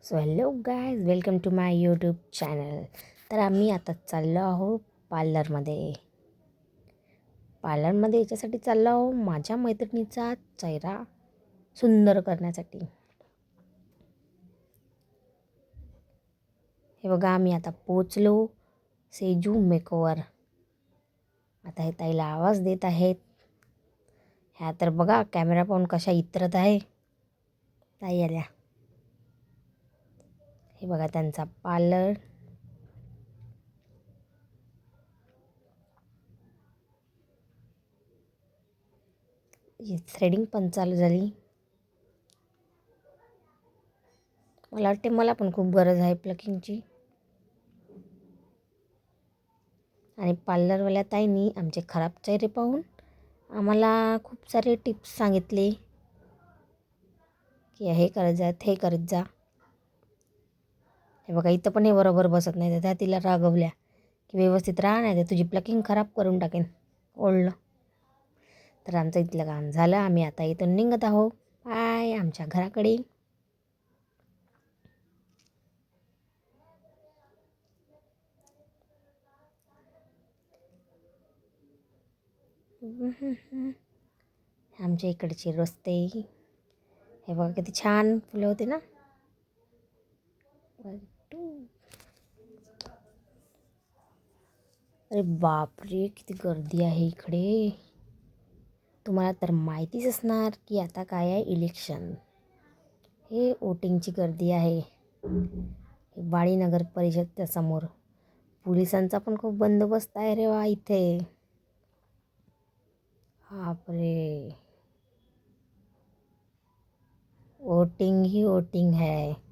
So hello guys, welcome to my YouTube channel. तर आम्ही आता चाललो आहोत पार्लरमध्ये याच्यासाठी चाललो आहो माझ्या मैत्रिणीचा चेहरा सुंदर करण्यासाठी. हे बघा, आम्ही आता पोचलो सेजू मेकओव्हर. आता हे ताईला आवाज देत आहेत. ह्या तर बघा कॅमेरा पाहून कशा इतरत आहे. ताई आल्या. हे बघा त्यांचा पार्लर. थ्रेडिंग पण चालू झाली. मला वाटते मला पण खूप गरज आहे प्लकिंगची. आणि पार्लरवाल्या ताईंनी आमचे खराब चेहरे पाहून आम्हाला खूप सारे टिप्स सांगितले की हे करत जा, ते करत जा. हे बघा, इथं पण हे बरोबर बसत नाही. तर त्या तिला रागवल्या की व्यवस्थित राहा, नाही तर तुझी प्लकिंग खराब करून टाकेन ओढलं. तर आमचं इथलं काम झालं. आम्ही आता इथून निघत आहोत बाय आमच्या घराकडे. आमच्या इकडचे रस्ते हे बघा किती छान फुलं होते ना. अरे बापरे, किती गर्दी आहे इकडे. तुम्हाला तर माहितीच असणार की आता काय आहे, इलेक्शन. हे वोटिंगची गर्दी आहे. वाडी नगर परिषदच्या समोर पोलिसांचा पण खूप बंदोबस्त आहे रे वा इथे. बापरे, वोटिंग ही वोटिंग है.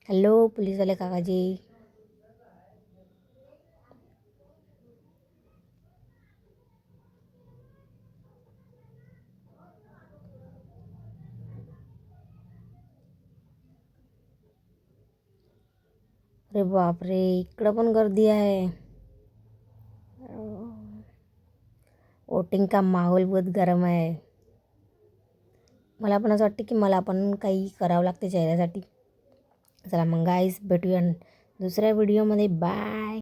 हेलो पुलिस वाले काका जी. अरे बापरे, इकडं पण गर्दी आहे. वोटिंग का माहोल बहुत गरम आहे. मला पण असं वाटतं की मला पण काही करावं लागते चेहऱ्यासाठी. चला मग गाईस, भेटूया दुसऱ्या व्हिडिओमध्ये. बाय.